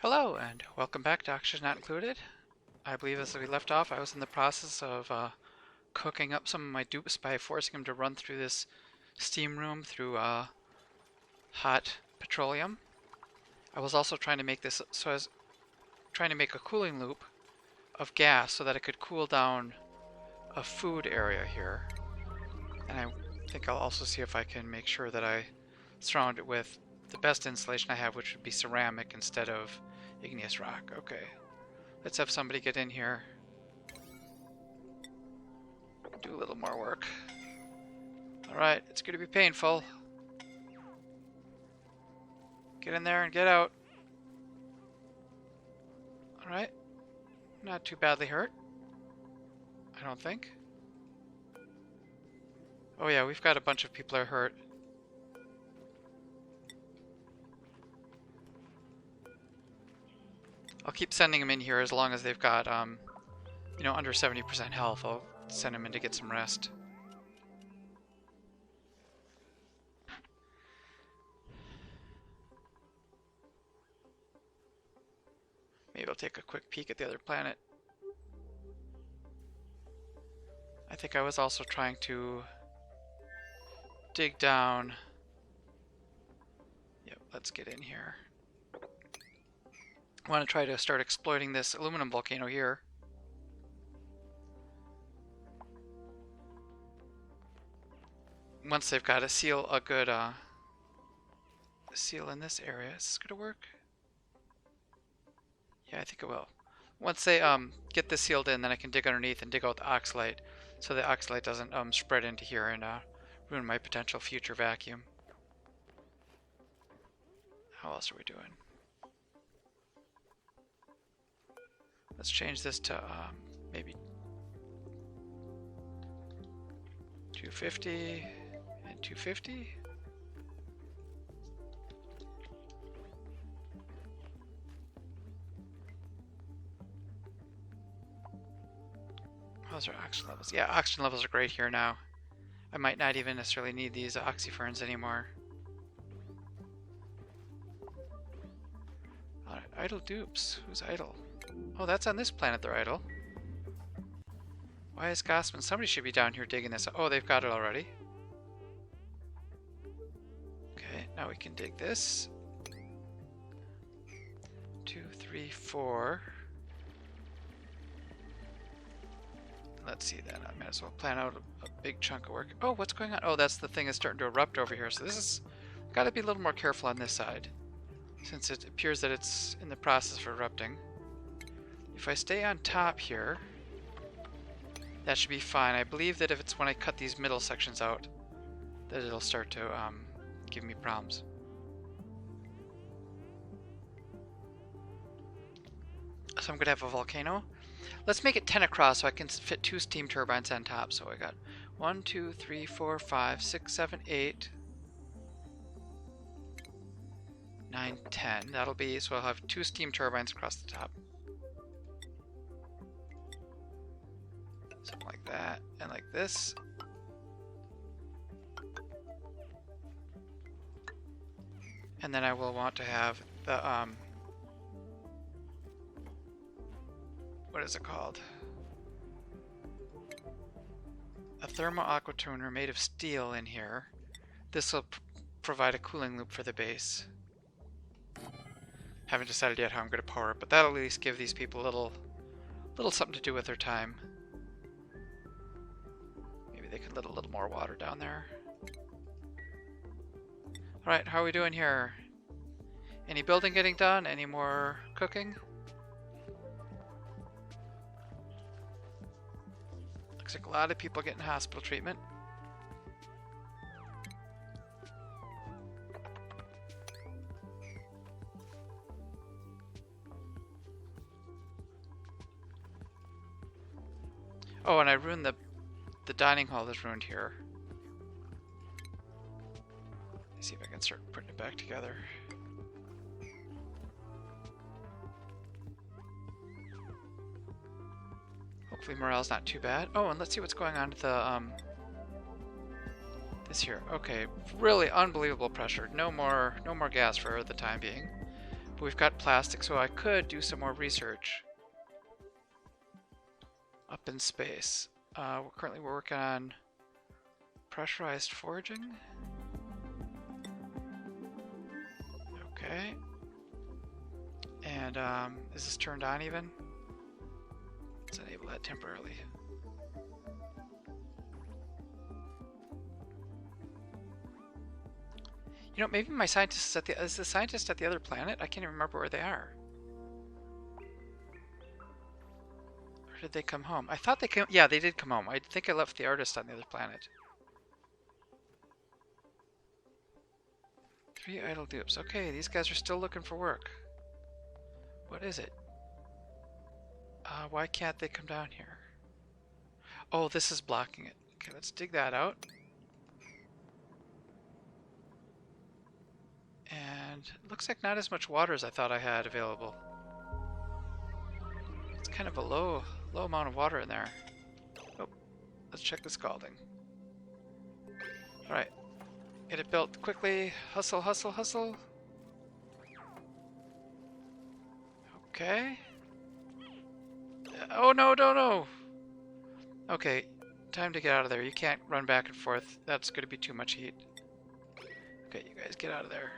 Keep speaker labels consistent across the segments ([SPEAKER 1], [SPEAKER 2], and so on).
[SPEAKER 1] Hello, and welcome back to Oxygen Not Included. I believe as we left off, I was in the process of cooking up some of my dupes by forcing them to run through this steam room through hot petroleum. I was also trying to make this, so I was trying to make a cooling loop of gas so that it could cool down a food area here. And I think I'll also see if I can make sure that I surround it with the best insulation I have, which would be ceramic instead of igneous rock. Okay, let's have somebody get in here, do a little more work. Alright, it's going to be painful. Get in there and get out. Alright, not too badly hurt, I don't think. Oh yeah, we've got a bunch of people that are hurt. I'll keep sending them in here as long as they've got, you know, under 70% health. I'll send them in to get some rest. Maybe I'll take a quick peek at the other planet. I think I was also trying to dig down. Yep, let's get in here. I want to try to start exploiting this aluminum volcano here. Once they've got a good seal in this area. Is this gonna work? Yeah, I think it will. Once they get this sealed in, then I can dig underneath and dig out the oxalite, so the oxalite doesn't spread into here and ruin my potential future vacuum. How else are we doing? Let's change this to maybe 250 and 250. How's our oxygen levels? Yeah, oxygen levels are great here now. I might not even necessarily need these oxyferns anymore. Alright, idle dupes. Who's idle? Oh, that's on this planet they're idle. Why is Gossman? Somebody should be down here digging this. Oh, they've got it already. Okay, now we can dig this. 2, 3, 4. Let's see then. I might as well plan out a big chunk of work. Oh, what's going on? Oh, that's the thing that's starting to erupt over here. So this is got to be a little more careful on this side, since it appears that it's in the process of erupting. If I stay on top here, that should be fine. I believe that if it's when I cut these middle sections out, that it'll start to give me problems. So I'm going to have a volcano. Let's make it 10 across so I can fit 2 steam turbines on top. So I got 1, 2, 3, 4, 5, 6, 7, 8, 9, 10. That'll be, so I'll have 2 steam turbines across the top. Something like that, and like this. And then I will want to have the, what is it called? A thermal aqua tuner made of steel in here. This will provide a cooling loop for the base. Haven't decided yet how I'm going to power it, but that'll at least give these people a little something to do with their time. Maybe they could let a little more water down there. Alright, how are we doing here? Any building getting done? Any more cooking? Looks like a lot of people getting hospital treatment. Oh, and I ruined the dining hall is ruined here. Let's see if I can start putting it back together. Hopefully morale's not too bad. Oh, and let's see what's going on with the this here. Okay, really unbelievable pressure. No more gas for the time being. But we've got plastic, so I could do some more research up in space. We're working on pressurized foraging. Okay. And is this turned on even? Let's enable that temporarily. You know, maybe my scientist is the scientist at the other planet? I can't even remember where they are. Or did they come home? I thought they came. Yeah, they did come home. I think I left the artist on the other planet. 3 idle dupes. Okay, these guys are still looking for work. What is it? Why can't they come down here? Oh, this is blocking it. Okay, let's dig that out. And it looks like not as much water as I thought I had available. It's kind of a low amount of water in there. Oh, let's check the scalding. Alright, get it built quickly. Hustle, hustle, hustle. Okay. Oh no, no, no! Okay, time to get out of there. You can't run back and forth. That's going to be too much heat. Okay, you guys get out of there.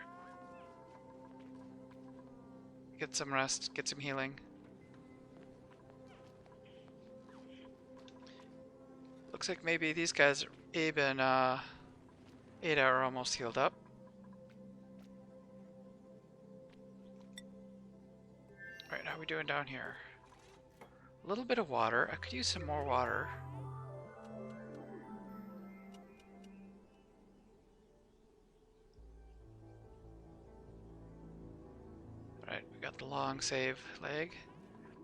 [SPEAKER 1] Get some rest, get some healing. Looks like maybe these guys, Abe and 8 are almost healed up. Alright, how are we doing down here? A little bit of water. I could use some more water. Alright, we got the long save leg.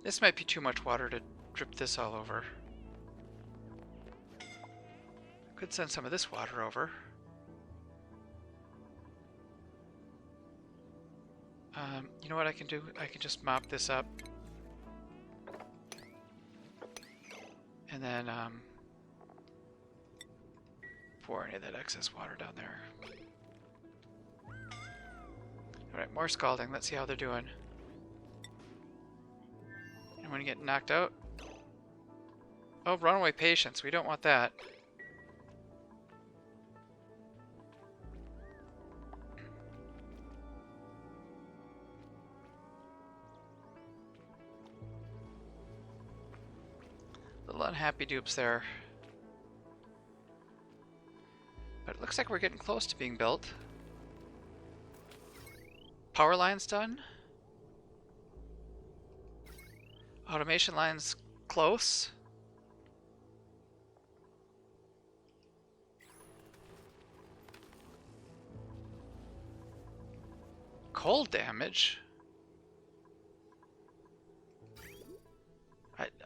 [SPEAKER 1] This might be too much water to drip this all over. Could send some of this water over. You know what I can do? I can just mop this up. And then pour any of that excess water down there. Alright, more scalding. Let's see how they're doing. Anyone get knocked out? Oh, runaway patients. We don't want that. Little unhappy dupes there. But it looks like we're getting close to being built. Power line's done. Automation line's close. Cold damage?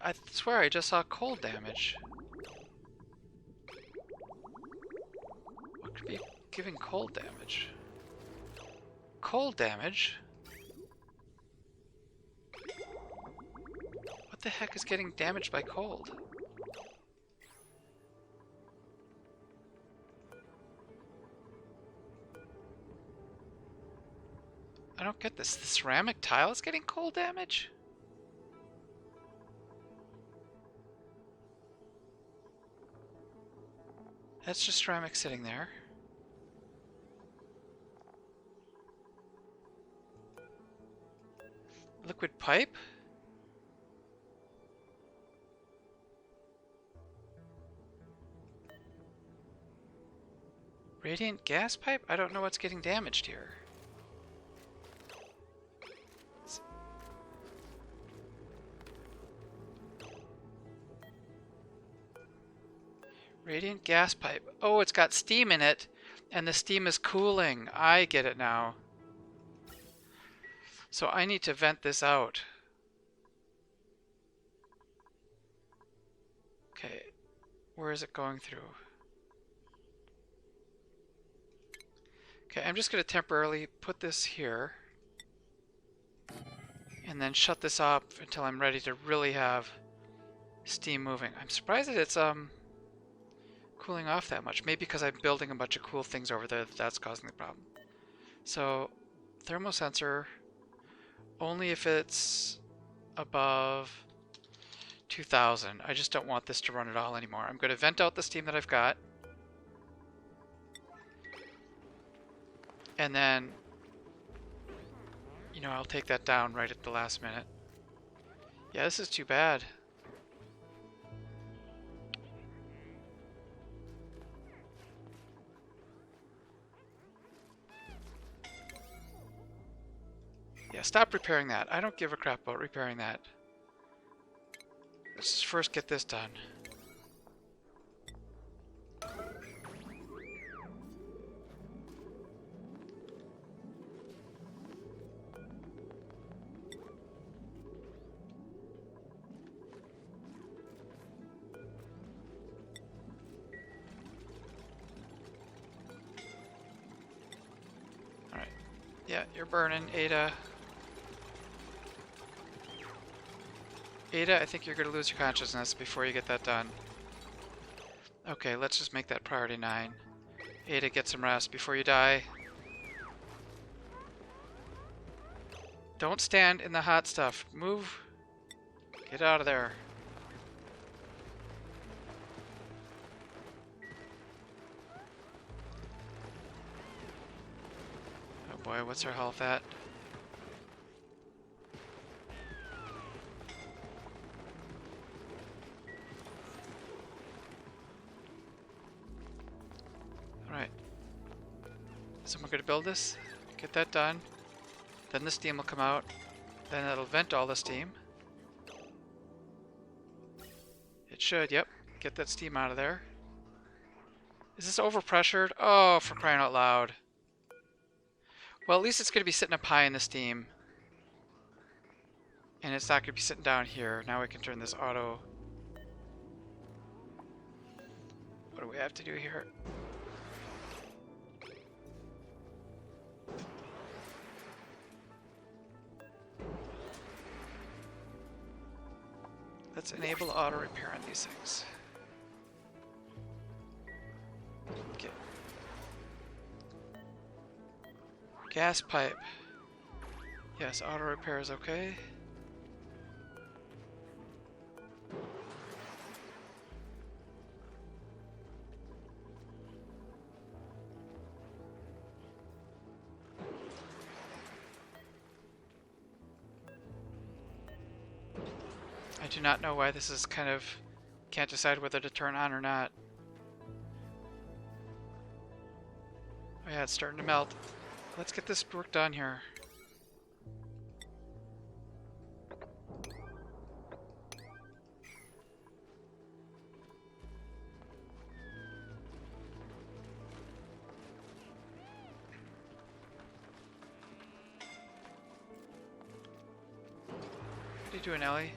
[SPEAKER 1] I swear I just saw cold damage. What could be giving cold damage? Cold damage? What the heck is getting damaged by cold? I don't get this. The ceramic tile is getting cold damage? That's just ceramic sitting there. Liquid pipe? Radiant gas pipe? I don't know what's getting damaged here. Radiant gas pipe. Oh, it's got steam in it, and the steam is cooling. I get it now. So I need to vent this out. Okay, where is it going through? Okay, I'm just going to temporarily put this here. And then shut this off until I'm ready to really have steam moving. I'm surprised that it's cooling off that much. Maybe because I'm building a bunch of cool things over there that's causing the problem. So, thermal sensor. Only if it's above 2000. I just don't want this to run at all anymore. I'm going to vent out the steam that I've got. And then, you know, I'll take that down right at the last minute. Yeah, this is too bad. Yeah, stop repairing that. I don't give a crap about repairing that. Let's just first get this done. Alright. Yeah, you're burning, Ada. Ada, I think you're going to lose your consciousness before you get that done. Okay, let's just make that priority 9. Ada, get some rest before you die. Don't stand in the hot stuff. Move. Get out of there. Oh boy, what's her health at? Someone going to build this, get that done, then the steam will come out, then it'll vent all the steam. It should, yep, get that steam out of there. Is this overpressured? Oh, for crying out loud. Well, at least it's going to be sitting up high in the steam. And it's not going to be sitting down here. Now we can turn this auto. What do we have to do here? Let's enable auto repair on these things. Okay. Gas pipe. Yes, auto repair is okay. I do not know why this is kind of... can't decide whether to turn on or not. Oh yeah, it's starting to melt. Let's get this work done here. What are you doing, Ellie?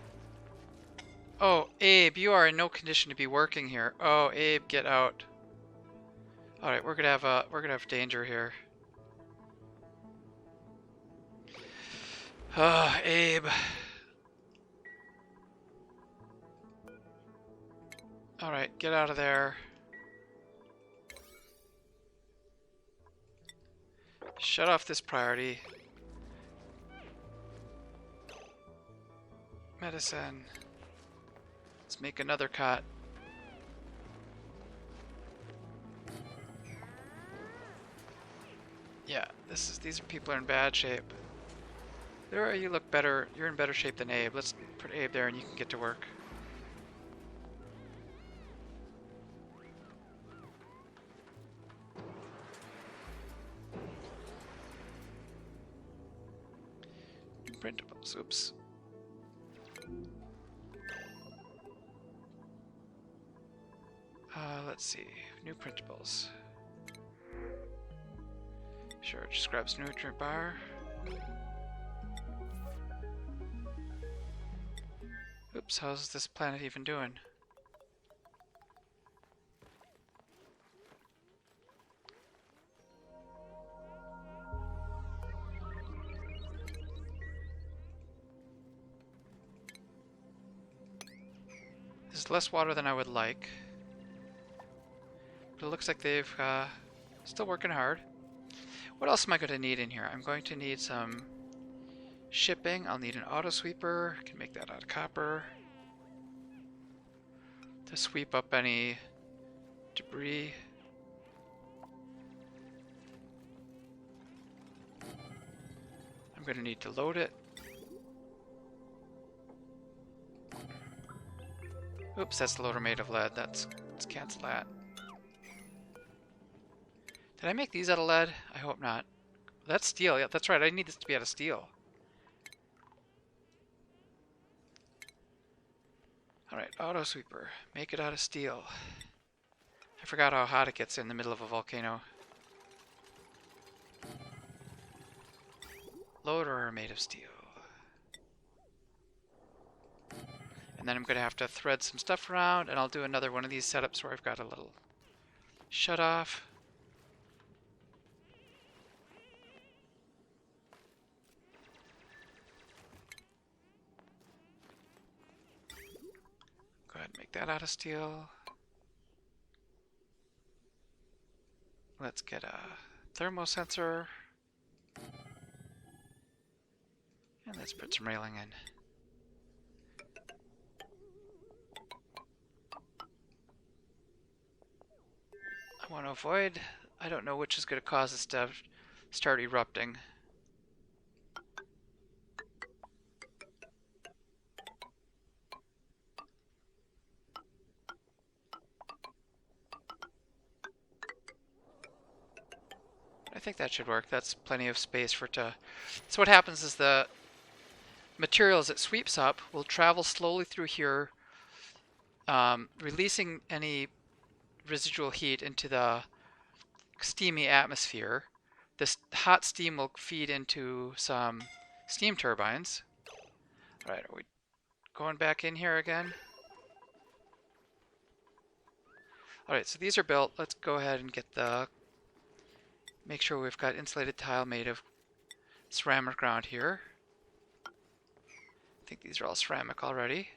[SPEAKER 1] Oh, Abe, you are in no condition to be working here. Oh, Abe, get out. All right, we're gonna have danger here. Oh, Abe. All right, get out of there. Shut off this priority. Medicine. Let's make another cot. Yeah, these people are in bad shape. There, you look better. You're in better shape than Abe. Let's put Abe there and you can get to work. Printables, oops. Let's see, new printables. Sure, just grabs nutrient bar. Oops, how's this planet even doing? There's less water than I would like. But it looks like they've still working hard. What else am I going to need in here? I'm going to need some Shipping, I'll need an auto sweeper. Can make that out of copper. To sweep up any debris. I'm going to need to load it. Oops, that's the loader made of lead. Let's cancel that. Did I make these out of lead? I hope not. That's steel. Yeah, that's right. I need this to be out of steel. Alright, auto sweeper. Make it out of steel. I forgot how hot it gets in the middle of a volcano. Loader made of steel. And then I'm going to have to thread some stuff around, and I'll do another one of these setups where I've got a little shut off. Go ahead and make that out of steel. Let's get a thermosensor. And let's put some railing in. I want to avoid, I don't know which is going to cause this to start erupting. I think that should work. That's plenty of space for it to... So what happens is the material as it sweeps up will travel slowly through here, releasing any residual heat into the steamy atmosphere. This hot steam will feed into some steam turbines. Alright, are we going back in here again? Alright, so these are built. Let's go ahead and get the... Make sure we've got insulated tile made of ceramic around here. I think these are all ceramic already.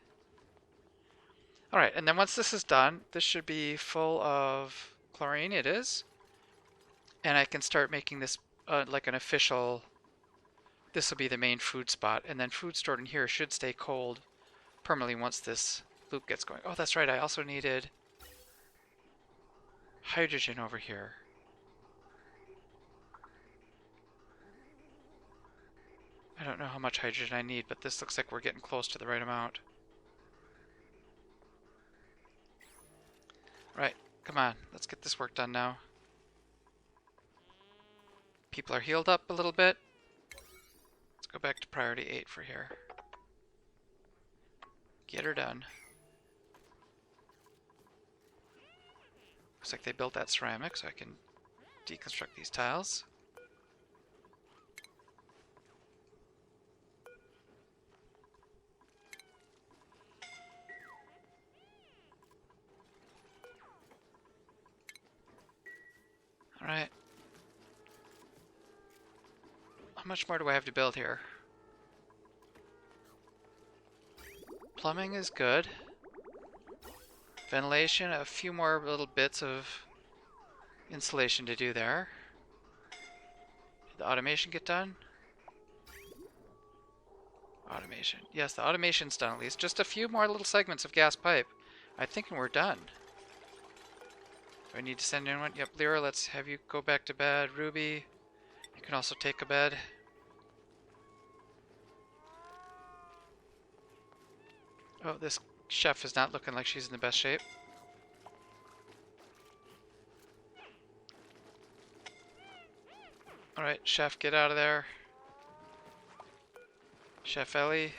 [SPEAKER 1] Alright, and then once this is done, this should be full of chlorine. It is. And I can start making this like an official... This will be the main food spot. And then food stored in here should stay cold permanently once this loop gets going. Oh, that's right. I also needed hydrogen over here. I don't know how much hydrogen I need, but this looks like we're getting close to the right amount. Right, come on, let's get this work done now. People are healed up a little bit. Let's go back to priority 8 for here. Get her done. Looks like they built that ceramic, so I can deconstruct these tiles. Alright. How much more do I have to build here? Plumbing is good. Ventilation, a few more little bits of insulation to do there. Did the automation get done? Automation. Yes, the automation's done at least. Just a few more little segments of gas pipe. I think we're done. Do I need to send anyone? Yep, Lyra, let's have you go back to bed. Ruby, you can also take a bed. Oh, this chef is not looking like she's in the best shape. Alright, chef, get out of there. Chef Ellie.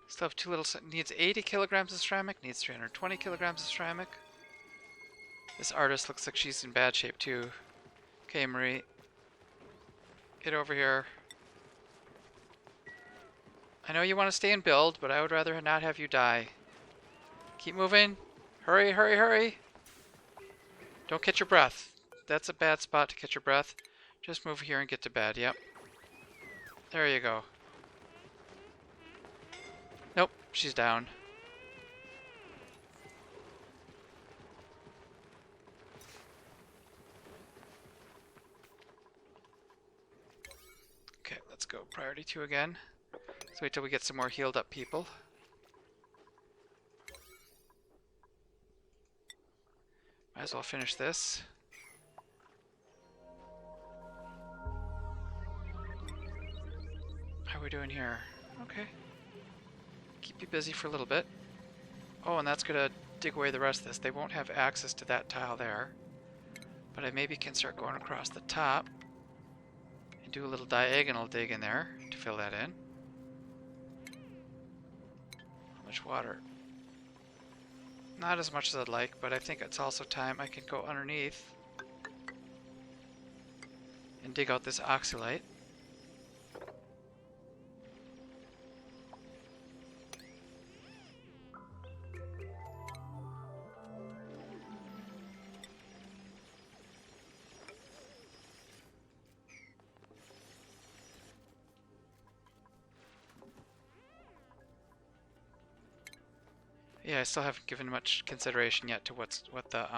[SPEAKER 1] Still have too little, needs 80 kilograms of ceramic, needs 320 kilograms of ceramic. This artist looks like she's in bad shape too. Okay, Marie. Get over here. I know you want to stay and build, but I would rather not have you die. Keep moving. Hurry, hurry, hurry. Don't catch your breath. That's a bad spot to catch your breath. Just move here and get to bed. Yep. There you go. Nope, she's down. go priority 2 again. So wait till we get some more healed up people. Might as well finish this. How are we doing here? Okay. Keep you busy for a little bit. Oh, and that's gonna dig away the rest of this. They won't have access to that tile there. But I maybe can start going across the top and do a little diagonal dig in there to fill that in. How much water? Not as much as I'd like, but I think it's also time I can go underneath and dig out this oxalite. Yeah, I still haven't given much consideration yet to what the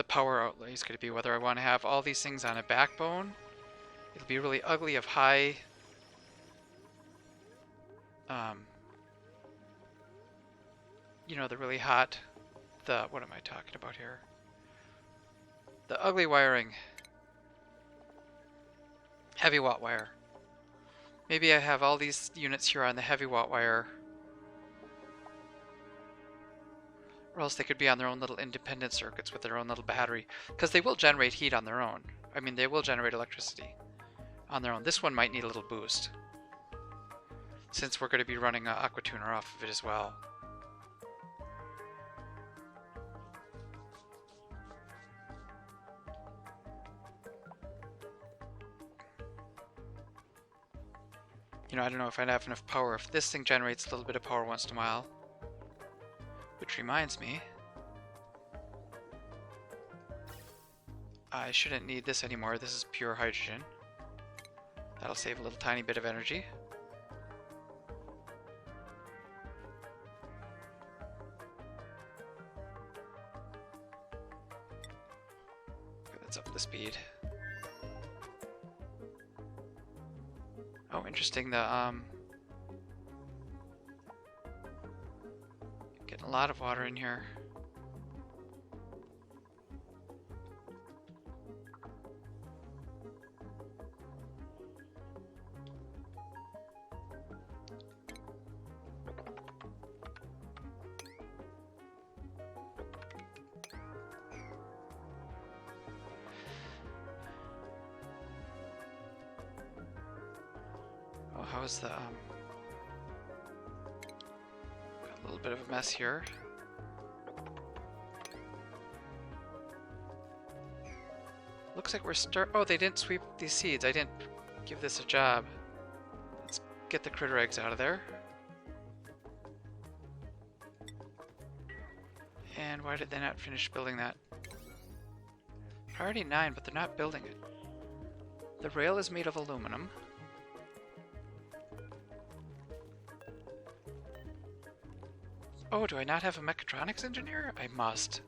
[SPEAKER 1] power outlay is going to be. Whether I want to have all these things on a backbone, it'll be really ugly of high, you know, the really hot, what am I talking about here? The ugly wiring, heavy watt wire. Maybe I have all these units here on the heavy watt wire. Or else they could be on their own little independent circuits with their own little battery. Because they will generate heat on their own. I mean, they will generate electricity on their own. This one might need a little boost, since we're going to be running an aqua tuner off of it as well. You know, I don't know if I'd have enough power. If this thing generates a little bit of power once in a while. Which reminds me, I shouldn't need this anymore. This is pure hydrogen. That'll save a little tiny bit of energy. Okay, let's up the speed. Oh, interesting. Getting a lot of water in here. Oh, how's the got a little bit of a mess here. Looks like we're oh, they didn't sweep these seeds. I didn't give this a job. Let's get the critter eggs out of there. And why did they not finish building that? Priority 9, but they're not building it. The rail is made of aluminum. Oh, do I not have a mechatronics engineer? I must.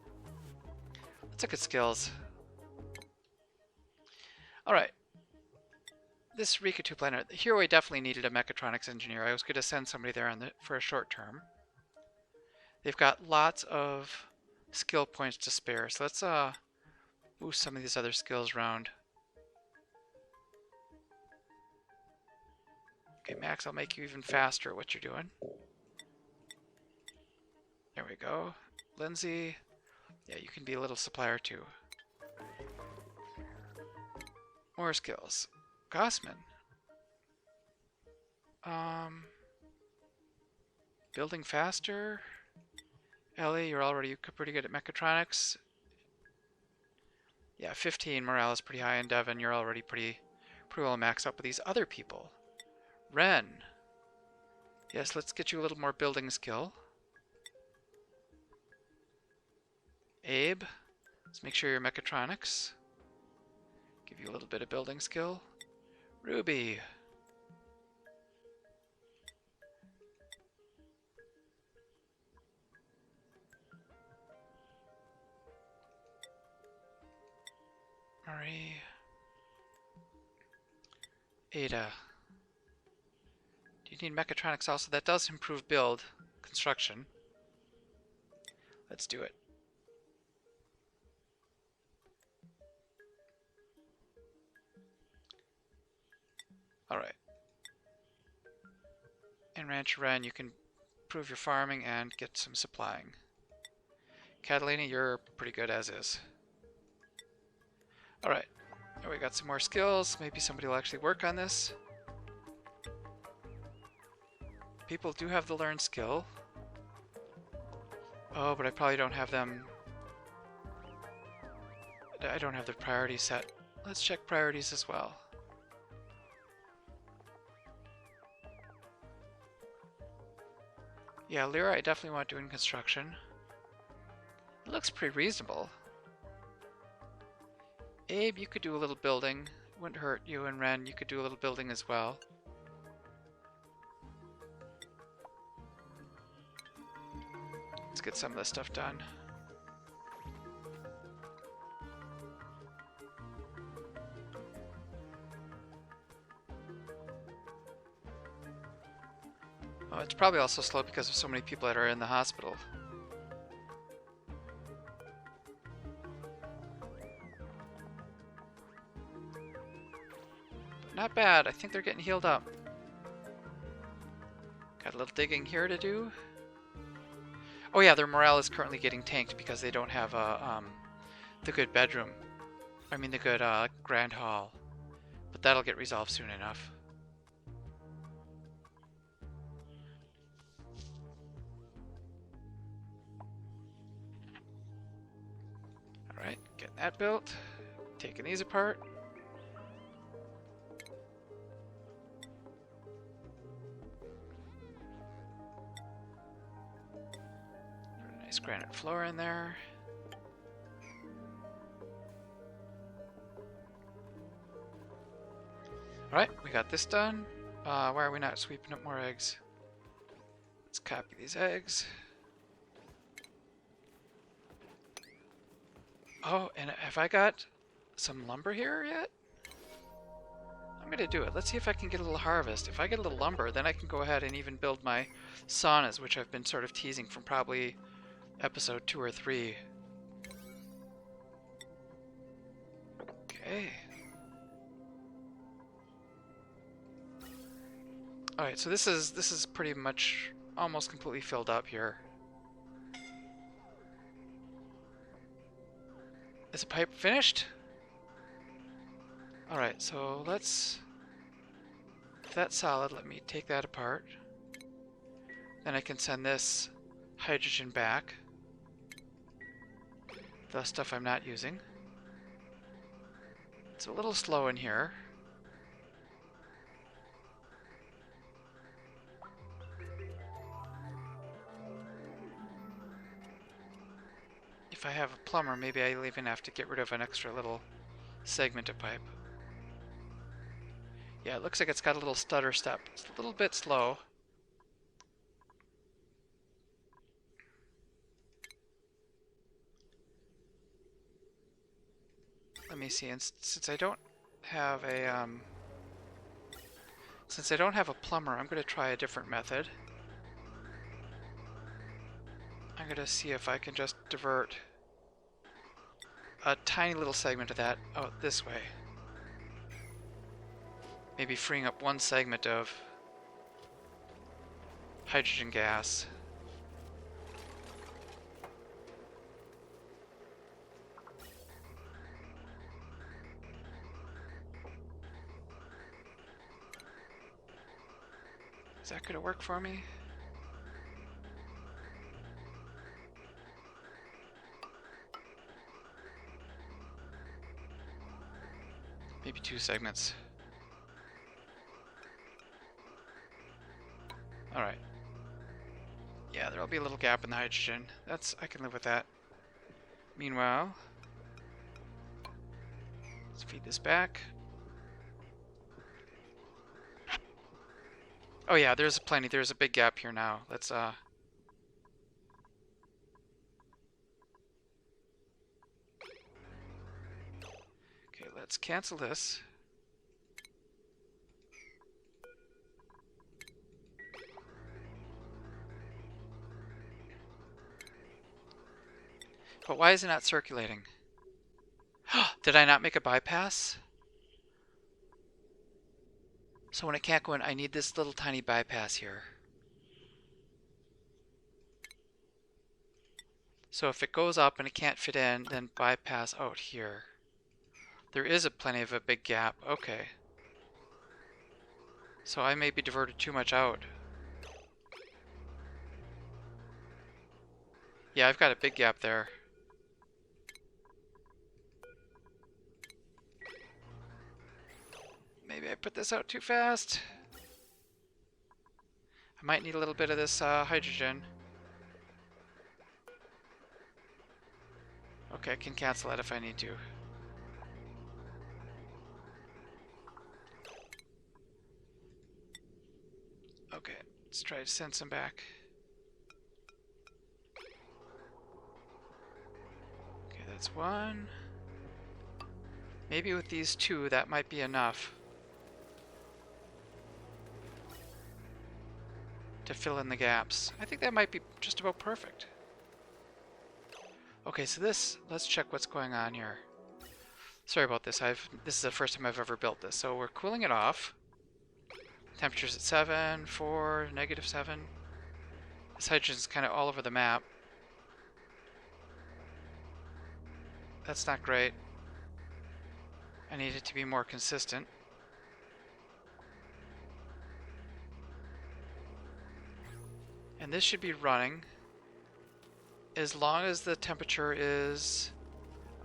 [SPEAKER 1] Let's look at skills. Alright. This Rika 2 planet, here we definitely needed a mechatronics engineer. I was going to send somebody there for a short term. They've got lots of skill points to spare, so let's boost some of these other skills around. Okay, Max, I'll make you even faster at what you're doing. There we go. Lindsay, yeah, you can be a little supplier too. More skills. Gossman. Building faster. Ellie, you're already pretty good at mechatronics. Yeah, 15. Morale is pretty high. And Devin, you're already pretty well maxed up with these other people. Ren. Yes, let's get you a little more building skill. Abe, let's make sure you're mechatronics. Give you a little bit of building skill. Ruby. Marie. Ada. Do you need mechatronics also? That does improve build construction. Let's do it. Alright. In Ranch Ren, you can improve your farming and get some supplying. Catalina, you're pretty good as is. Alright. Now we got some more skills. Maybe somebody will actually work on this. People do have the learn skill. Oh, but I probably don't have them. I don't have the priorities set. Let's check priorities as well. Yeah, Lyra, I definitely want doing construction. It looks pretty reasonable. Abe, you could do a little building. It wouldn't hurt you, and Ren, you could do a little building as well. Let's get some of this stuff done. Oh, it's probably also slow because of so many people that are in the hospital. But not bad. I think they're getting healed up. Got a little digging here to do. Oh yeah, their morale is currently getting tanked because they don't have the good bedroom. I mean the good grand hall. But that'll get resolved soon enough. Alright, getting that built. Taking these apart. Put a nice granite floor in there. Alright, we got this done. Why are we not sweeping up more eggs? Let's copy these eggs. Oh, and have I got some lumber here yet? I'm gonna do it. Let's see if I can get a little harvest. If I get a little lumber, then I can go ahead and even build my saunas, which I've been sort of teasing from probably episode 2 or 3. Okay. Alright, so this is pretty much almost completely filled up here. Is the pipe finished? Alright, so let's... If that's solid, let me take that apart. Then I can send this hydrogen back. The stuff I'm not using. It's a little slow in here. If I have a plumber, maybe I'll even have to get rid of an extra little segment of pipe. Yeah, it looks like it's got a little stutter step. It's a little bit slow. Let me see, and since I don't have a plumber, I'm going to try a different method. I'm going to see if I can just divert a tiny little segment of that out this way. Maybe freeing up one segment of hydrogen gas. Is that going to work for me? Maybe 2 segments. Alright. Yeah, there'll be a little gap in the hydrogen. I can live with that. Meanwhile, let's feed this back. Oh yeah, there's plenty. There's a big gap here now. Let's okay, let's cancel this. But why is it not circulating? Did I not make a bypass? So when it can't go in, I need this little tiny bypass here. So if it goes up and it can't fit in, then bypass out here. There is plenty of a big gap. Okay. So I may be diverted too much out. Yeah, I've got a big gap there. Maybe I put this out too fast. I might need a little bit of this hydrogen. Okay, I can cancel that if I need to. Okay, let's try to send some back. Okay, that's one. Maybe with these two, that might be enough to fill in the gaps. I think that might be just about perfect. Okay, so let's check what's going on here. Sorry about this. This is the first time I've ever built this. So we're cooling it off. Temperature's at 7, 4, -7. This hydrogen's kind of all over the map. That's not great. I need it to be more consistent. And this should be running as long as the temperature is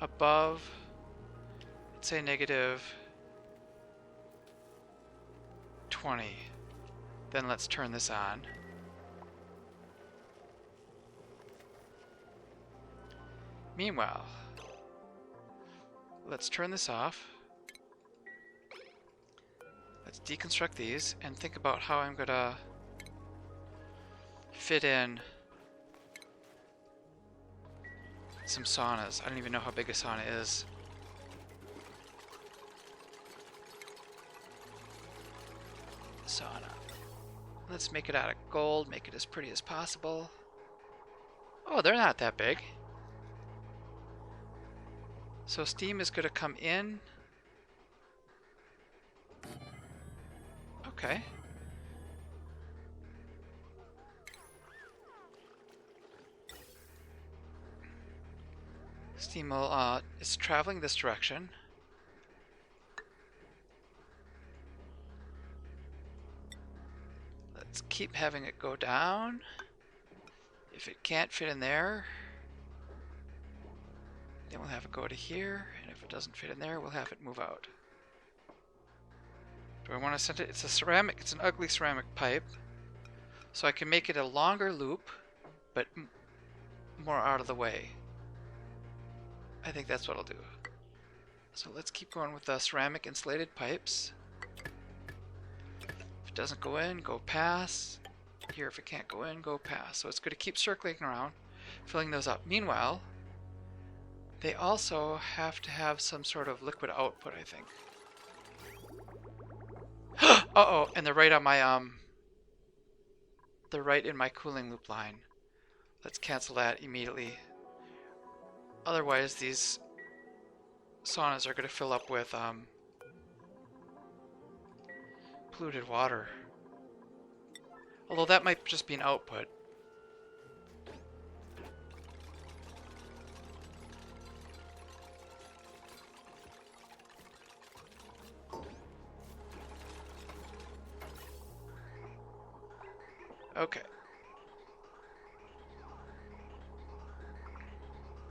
[SPEAKER 1] above, let's say -20. Then let's turn this on. Meanwhile, let's turn this off. Let's deconstruct these and think about how I'm gonna fit in some saunas. I don't even know how big a sauna is. Sauna. Let's make it out of gold, make it as pretty as possible. Oh, they're not that big. So steam is going to come in. Okay. Steam will, is traveling this direction. Let's keep having it go down. If it can't fit in there, then we'll have it go to here. And if it doesn't fit in there, we'll have it move out. Do I want to send it? It's a ceramic, it's an ugly ceramic pipe. So I can make it a longer loop, but more out of the way. I think that's what I'll do. So let's keep going with the ceramic insulated pipes. If it doesn't go in, go pass. Here, if it can't go in, go pass. So it's going to keep circling around, filling those up. Meanwhile, they also have to have some sort of liquid output, I think. Uh-oh, and they're right on my, they're right in my cooling loop line. Let's cancel that immediately. Otherwise, these saunas are going to fill up with polluted water. Although that might just be an output. Okay.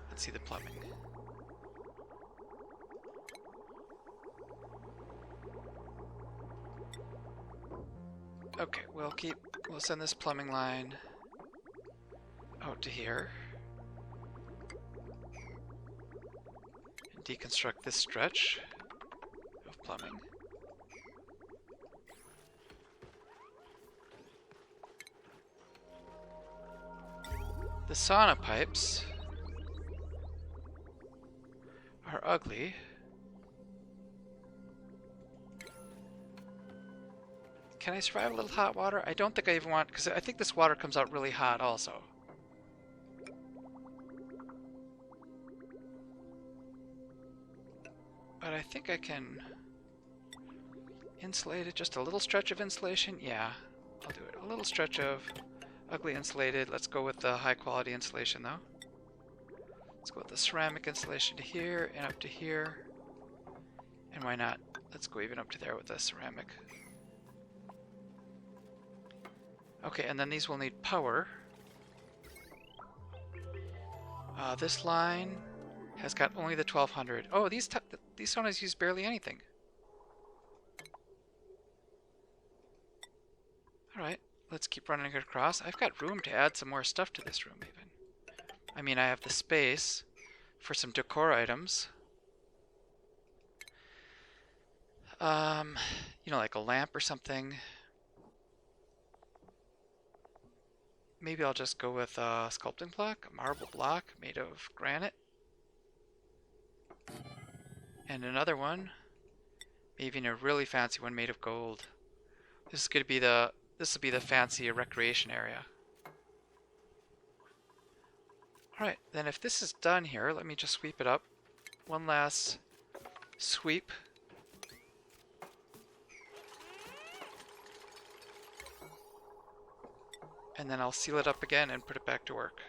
[SPEAKER 1] Let's see the plumbing. Okay, we'll send this plumbing line out to here. And deconstruct this stretch of plumbing. The sauna pipes are ugly. Can I survive a little hot water? I don't think I even want, because I think this water comes out really hot also. But I think I can insulate it. Just a little stretch of insulation. Yeah, I'll do it. A little stretch of ugly insulated. Let's go with the high quality insulation though. Let's go with the ceramic insulation to here and up to here. And why not? Let's go even up to there with the ceramic. Okay, and then these will need power. This line has got only the 1200. Oh, these saunas use barely anything. Alright, let's keep running it across. I've got room to add some more stuff to this room even. I mean, I have the space for some decor items. You know, like a lamp or something. Maybe I'll just go with a sculpting block, a marble block made of granite. And another one, maybe a really fancy one made of gold. This will be the fancy recreation area. Alright, then if this is done here, let me just sweep it up. One last sweep. And then I'll seal it up again and put it back to work.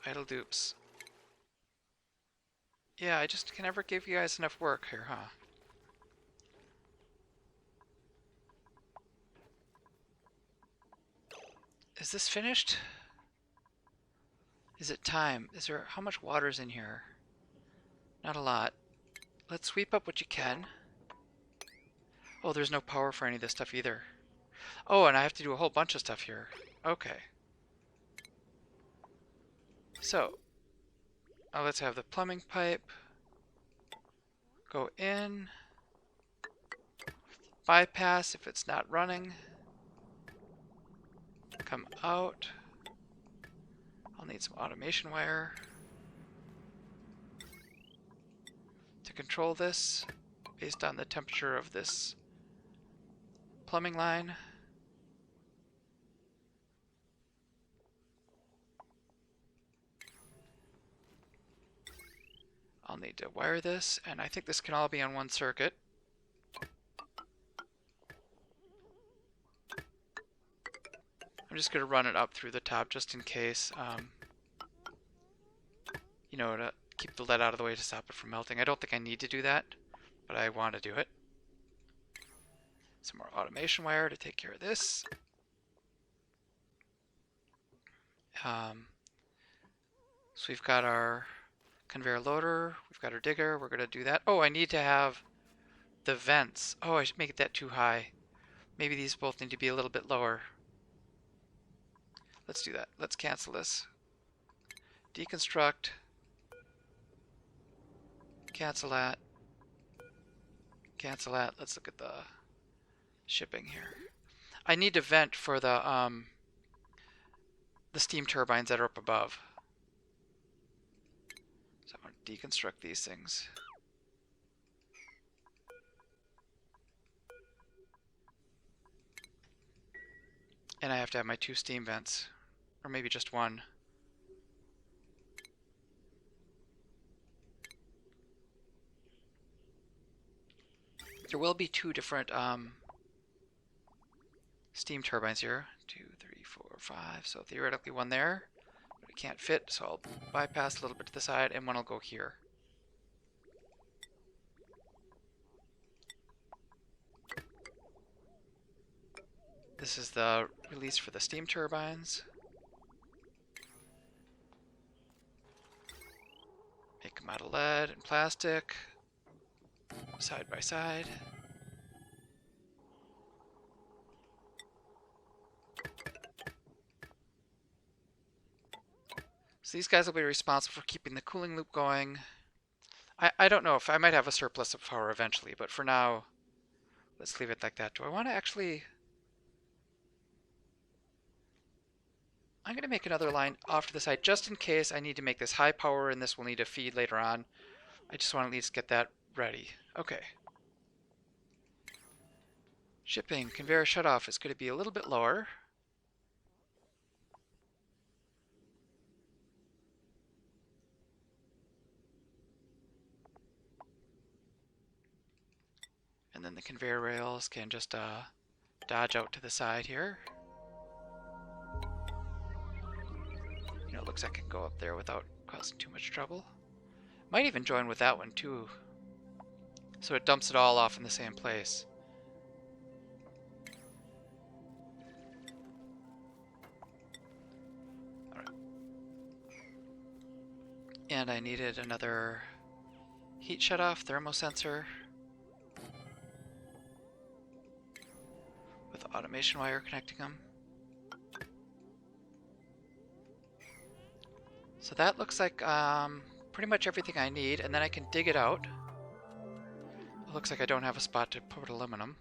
[SPEAKER 1] Idle dupes. Yeah, I just can never give you guys enough work here, huh? Is this finished? Is it time? Is there, how much water's in here? Not a lot. Let's sweep up what you can. Oh, there's no power for any of this stuff either. Oh, and I have to do a whole bunch of stuff here. Okay. So, let's have the plumbing pipe go in. Bypass if it's not running. Come out. I'll need some automation wire to control this based on the temperature of this plumbing line. I'll need to wire this, and I think this can all be on one circuit. I'm just going to run it up through the top just in case, you know, to keep the lead out of the way to stop it from melting. I don't think I need to do that, but I want to do it. Some more automation wire to take care of this. So we've got our conveyor loader, we've got our digger, we're going to do that. Oh, I need to have the vents. Oh, I should make that too high. Maybe these both need to be a little bit lower. Let's do that. Let's cancel this. Deconstruct. Cancel that. Cancel that. Let's look at the shipping here. I need to vent for the steam turbines that are up above. So I'm going to deconstruct these things. And I have to have my 2 steam vents. Or maybe just 1. There will be 2 different steam turbines here. 2, 3, 4, 5. So theoretically 1 there. But it can't fit, so I'll bypass a little bit to the side, and 1 will go here. This is the release for the steam turbines. Make them out of lead and plastic, side by side. So these guys will be responsible for keeping the cooling loop going. I don't know if I might have a surplus of power eventually, but for now, let's leave it like that. Do I want to actually... I'm going to make another line off to the side just in case I need to make this high power and this will need a feed later on. I just want to at least get that ready. Okay. Shipping, conveyor shutoff is going to be a little bit lower. And then the conveyor rails can just dodge out to the side here. You know, it looks like I can go up there without causing too much trouble. Might even join with that one too. So it dumps it all off in the same place. Alright. And I needed another heat shutoff thermosensor with automation wire connecting them. So that looks like pretty much everything I need, and then I can dig it out. It looks like I don't have a spot to put aluminum.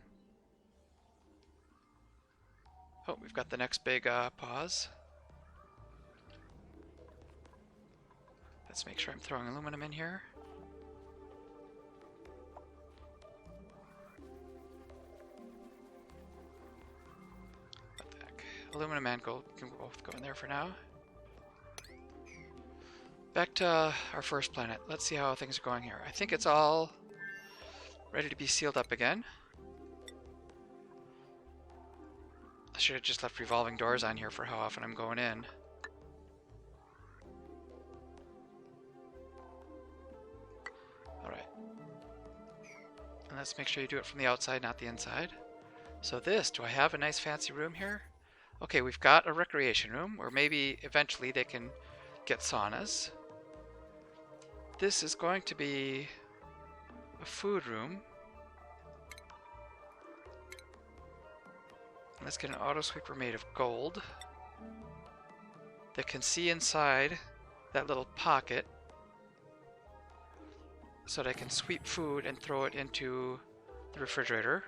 [SPEAKER 1] Oh, we've got the next big pause. Let's make sure I'm throwing aluminum in here. What the heck? Aluminum and gold can both go in there for now. Back to our first planet. Let's see how things are going here. I think it's all ready to be sealed up again. I should have just left revolving doors on here for how often I'm going in. Alright. And let's make sure you do it from the outside, not the inside. So this, do I have a nice fancy room here? Okay, we've got a recreation room, where maybe eventually they can get saunas. This is going to be a food room. Let's get an auto sweeper made of gold that can see inside that little pocket so that I can sweep food and throw it into the refrigerator.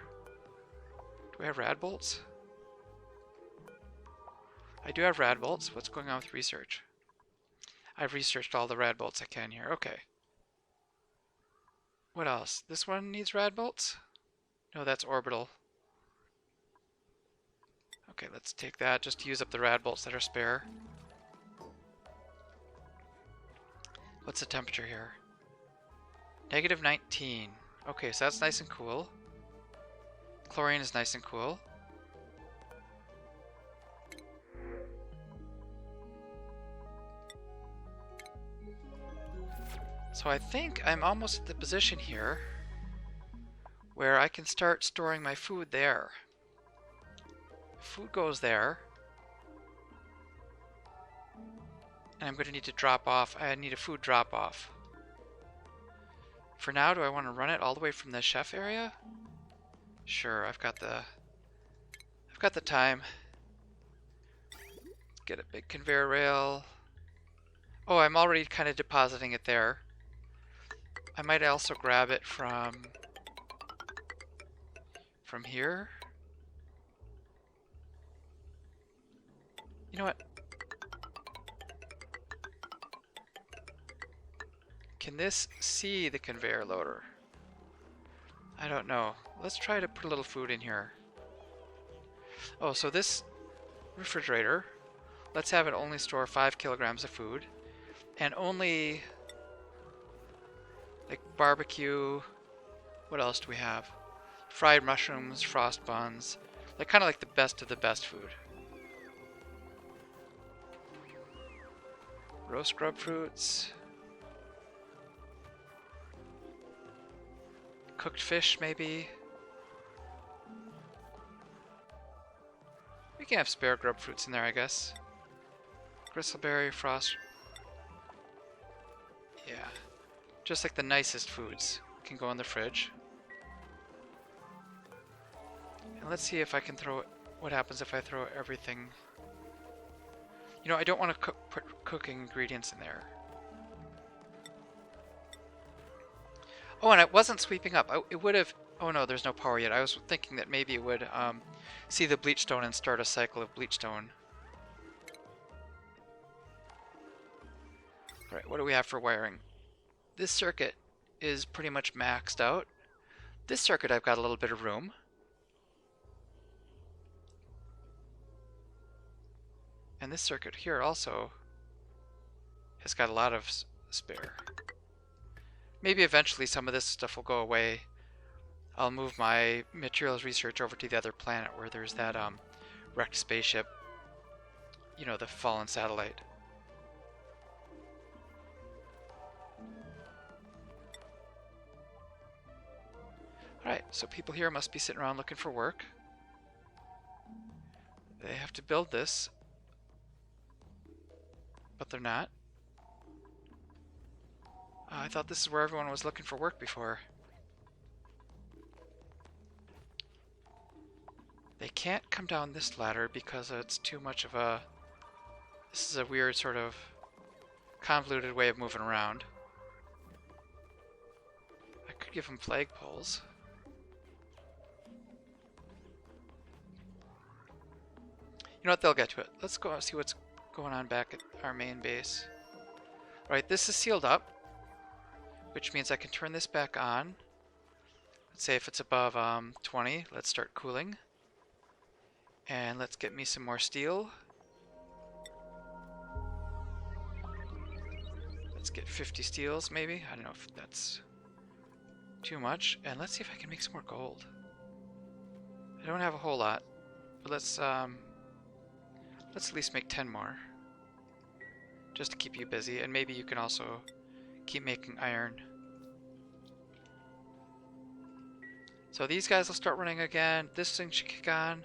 [SPEAKER 1] Do we have rad bolts? I do have rad bolts. What's going on with research? I've researched all the rad bolts I can here. Okay. What else? This one needs rad bolts? No, that's orbital. Okay, let's take that just to use up the rad bolts that are spare. What's the temperature here? Negative 19. Okay, so that's nice and cool. Chlorine is nice and cool. So I think I'm almost at the position here where I can start storing my food there. Food goes there. And I'm going to need to drop off. I need a food drop off. For now, do I want to run it all the way from the chef area? Sure, I've got the time. Get a big conveyor rail. Oh, I'm already kind of depositing it there. I might also grab it from here. You know what? Can this see the conveyor loader? I don't know. Let's try to put a little food in here. Oh, so this refrigerator, let's have it only store 5 kilograms of food. And only like barbecue. What else do we have? Fried mushrooms, frost buns. Like kind of like the best of the best food. Roast grub fruits. Cooked fish, maybe. We can have spare grub fruits in there, I guess. Gristleberry, frost. Yeah. Just like the nicest foods can go in the fridge. And let's see if I can throw it. What happens if I throw everything? You know, I don't want to put cooking ingredients in there. Oh, and it wasn't sweeping up. It would have... Oh no, there's no power yet. I was thinking that maybe it would see the bleach stone and start a cycle of bleach stone. Alright, what do we have for wiring? This circuit is pretty much maxed out. This circuit I've got a little bit of room. And this circuit here also has got a lot of spare. Maybe eventually some of this stuff will go away. I'll move my materials research over to the other planet where there's that wrecked spaceship. You know, the fallen satellite. Alright, so people here must be sitting around looking for work. They have to build this, but they're not. I thought this is where everyone was looking for work before. They can't come down this ladder because it's too much of a... This is a weird sort of convoluted way of moving around. I could give them flagpoles. You know what, they'll get to it. Let's go see what's going on back at our main base. Alright, this is sealed up, which means I can turn this back on. Let's say if it's above 20, let's start cooling. And let's get me some more steel. Let's get 50 steels, maybe. I don't know if that's too much. And let's see if I can make some more gold. I don't have a whole lot, but let's at least make 10 more, just to keep you busy. And maybe you can also keep making iron. So these guys will start running again. This thing should kick on.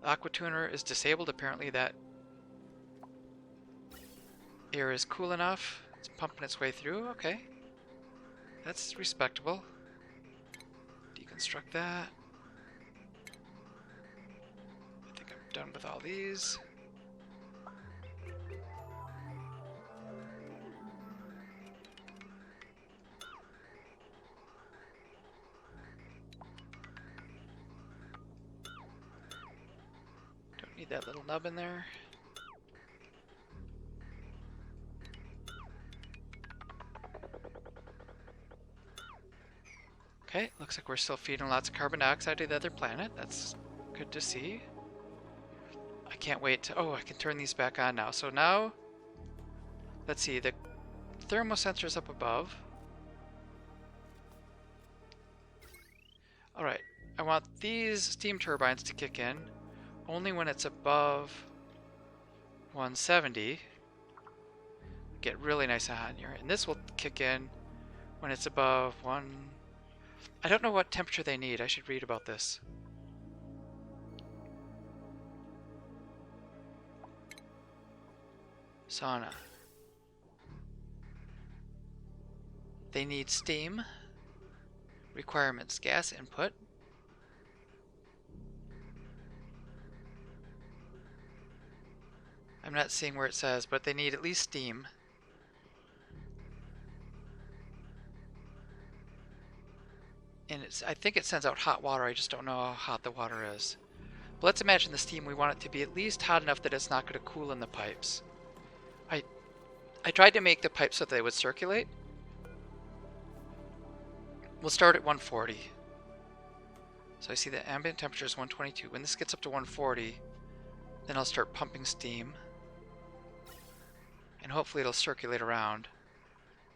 [SPEAKER 1] The aqua tuner is disabled. Apparently that air is cool enough. It's pumping its way through. Okay. That's respectable. Deconstruct that. I think I'm done with all these. Don't need that little nub in there. Okay, looks like we're still feeding lots of carbon dioxide to the other planet. That's good to see. I can't wait to... Oh, I can turn these back on now. So now, let's see, the thermosensor's up above. Alright, I want these steam turbines to kick in only when it's above 170. Get really nice and hot in here. And this will kick in when it's above 1... I don't know what temperature they need. I should read about this. Sauna. They need steam. Requirements: gas input. I'm not seeing where it says, but they need at least steam. And I think it sends out hot water. I just don't know how hot the water is. But let's imagine the steam, we want it to be at least hot enough that it's not going to cool in the pipes. I tried to make the pipes so that they would circulate. We'll start at 140. So I see the ambient temperature is 122. When this gets up to 140, then I'll start pumping steam. And hopefully it'll circulate around.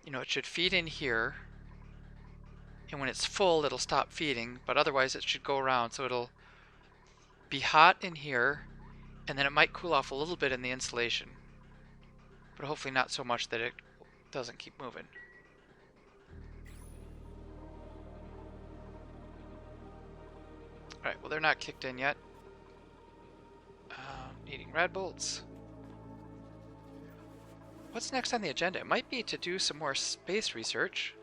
[SPEAKER 1] You know, it should feed in here. And when it's full, it'll stop feeding. But otherwise it should go around. So it'll be hot in here. And then it might cool off a little bit in the insulation. But hopefully not so much that it doesn't keep moving. Alright, well they're not kicked in yet. Needing red bolts. What's next on the agenda? It might be to do some more space research.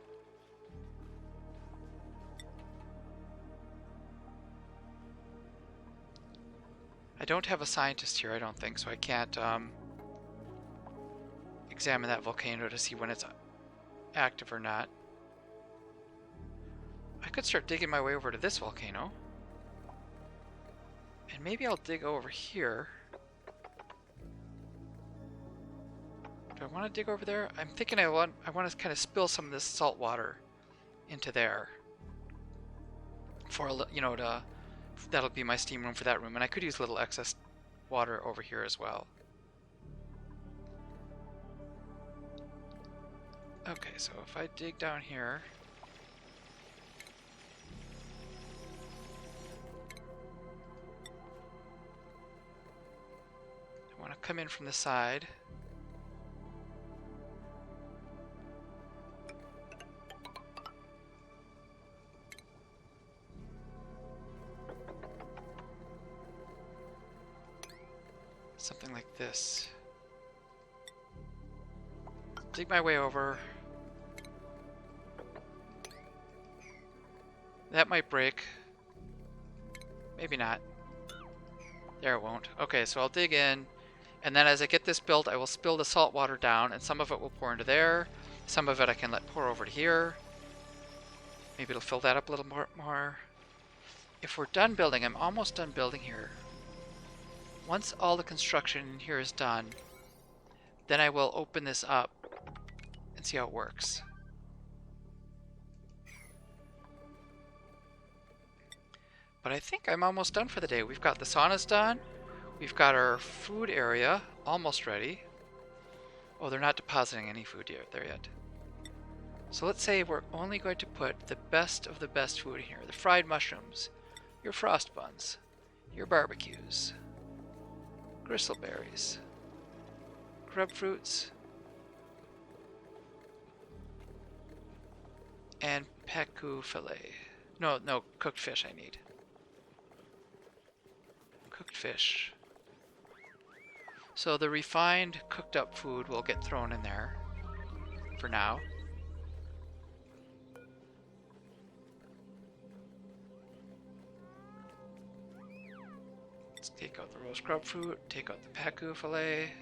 [SPEAKER 1] I don't have a scientist here, I don't think, so I can't examine that volcano to see when it's active or not. I could start digging my way over to this volcano. And maybe I'll dig over here. Do I want to dig over there? I'm thinking I want to kind of spill some of this salt water into there. For, you know, that'll be my steam room for that room. And I could use a little excess water over here as well. Okay, so if I dig down here... come in from the side. Something like this. Dig my way over. That might break. Maybe not. There, it won't. Okay, so I'll dig in, and then as I get this built, I will spill the salt water down, and some of it will pour into there. Some of it I can let pour over to here. Maybe it'll fill that up a little more. If we're done building, I'm almost done building here. Once all the construction in here is done, then I will open this up and see how it works. But I think I'm almost done for the day. We've got the saunas done. We've got our food area almost ready. Oh, they're not depositing any food there yet. So let's say we're only going to put the best of the best food in here. The fried mushrooms, your frost buns, your barbecues, gristleberries, grub fruits, and peku fillet. No, cooked fish I need. Cooked fish. So the refined, cooked up food will get thrown in there for now. Let's take out the roast grub fruit, take out the peku fillet.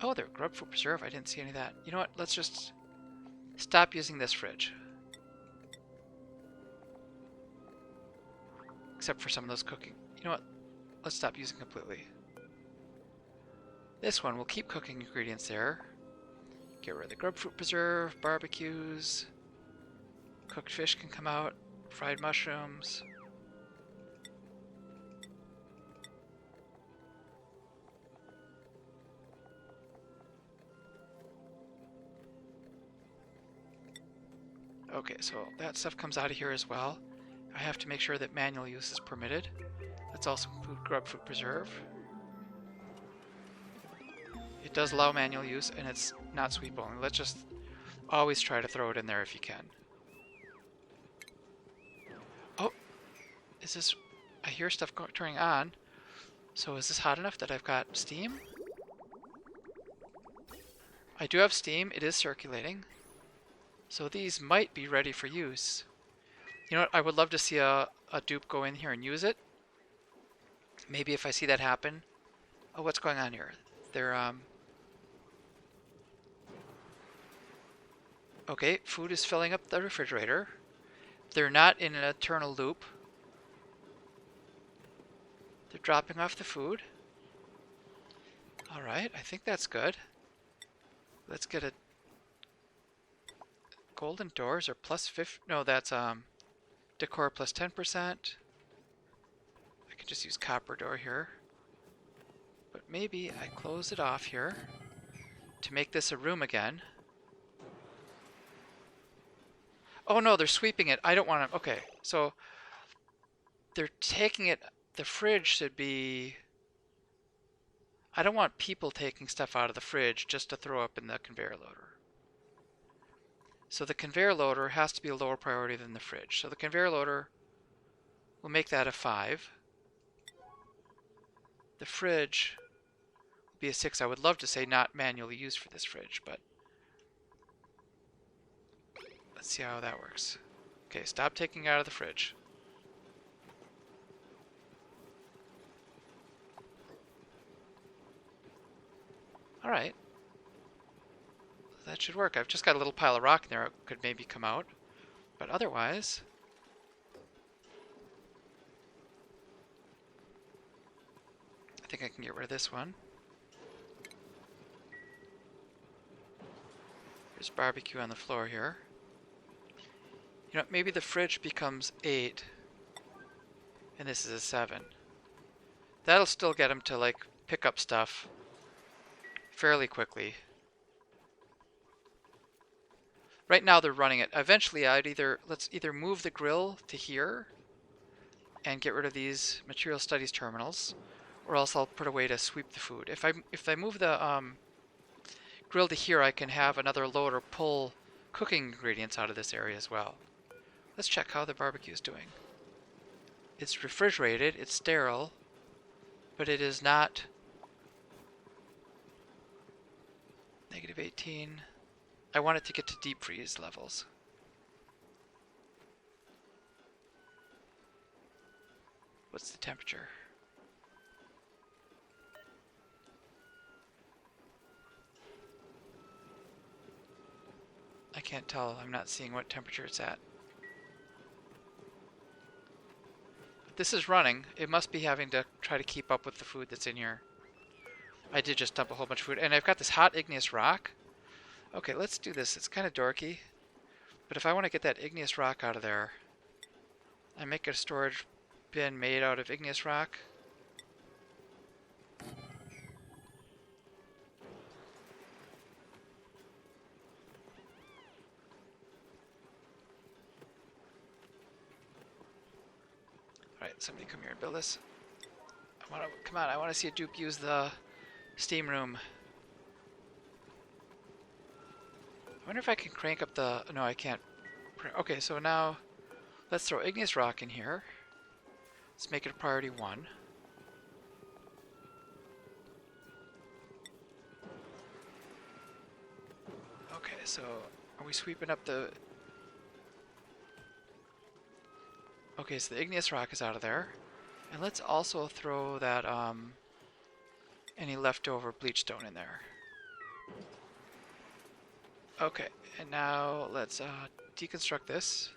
[SPEAKER 1] Oh, they're grub fruit preserve. I didn't see any of that. You know what? Let's just stop using this fridge. Except for some of those cooking. You know what? Let's stop using completely. This one, we'll keep cooking ingredients there. Get rid of the grub fruit preserve, barbecues. Cooked fish can come out. Fried mushrooms. Okay, so that stuff comes out of here as well. I have to make sure that manual use is permitted. Let's also include grub fruit preserve. It does allow manual use, and it's not sweep only. Let's just always try to throw it in there if you can. Oh, is this... I hear stuff turning on. So is this hot enough that I've got steam? I do have steam. It is circulating. So these might be ready for use. You know what? I would love to see a dupe go in here and use it. Maybe if I see that happen. Oh, what's going on here? They're, okay, food is filling up the refrigerator. They're not in an eternal loop. They're dropping off the food. Alright, I think that's good. Let's get a... Golden doors are plus 50... No, that's, decor plus 10%. I could just use copper door here. But maybe I close it off here to make this a room again. Oh no, they're sweeping it. I don't want to... Okay, so they're taking it... The fridge should be... I don't want people taking stuff out of the fridge just to throw up in the conveyor loader. So the conveyor loader has to be a lower priority than the fridge. So the conveyor loader, we'll make that a 5. The fridge will be a 6. I would love to say not manually used for this fridge, but let's see how that works. Okay, stop taking out of the fridge. Alright. That should work. I've just got a little pile of rock in there. It could maybe come out. But otherwise... I think I can get rid of this one. There's barbecue on the floor here. You know, maybe the fridge becomes 8. And this is a 7. That'll still get them to, like, pick up stuff fairly quickly. Right now they're running it. Eventually let's either move the grill to here and get rid of these material studies terminals, or else I'll put a way to sweep the food. If I move the grill to here, I can have another load or pull cooking ingredients out of this area as well. Let's check how the barbecue is doing. It's refrigerated, it's sterile, but it is not -18. I want it to get to deep freeze levels. What's the temperature? I can't tell. I'm not seeing what temperature it's at. This is running. It must be having to try to keep up with the food that's in here. I did just dump a whole bunch of food. And I've got this hot igneous rock. Okay, let's do this. It's kind of dorky. But if I want to get that igneous rock out of there, I make a storage bin made out of igneous rock. Alright, somebody come here and build this. Come on, I want to see a dupe use the steam room. I wonder if I can crank up the... No, I can't. Okay, so now let's throw igneous rock in here. Let's make it a priority 1. Okay, so are we sweeping up the... Okay, so the igneous rock is out of there. And let's also throw that, any leftover bleach stone in there. Okay, and now let's deconstruct this.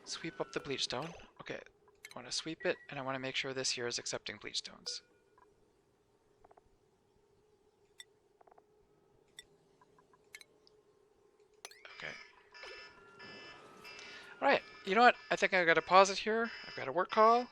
[SPEAKER 1] Sweep up the bleach stone. Okay, I want to sweep it, and I want to make sure this here is accepting bleach stones. Okay. Alright, you know what? I think I've got to pause it here. I've got a work call.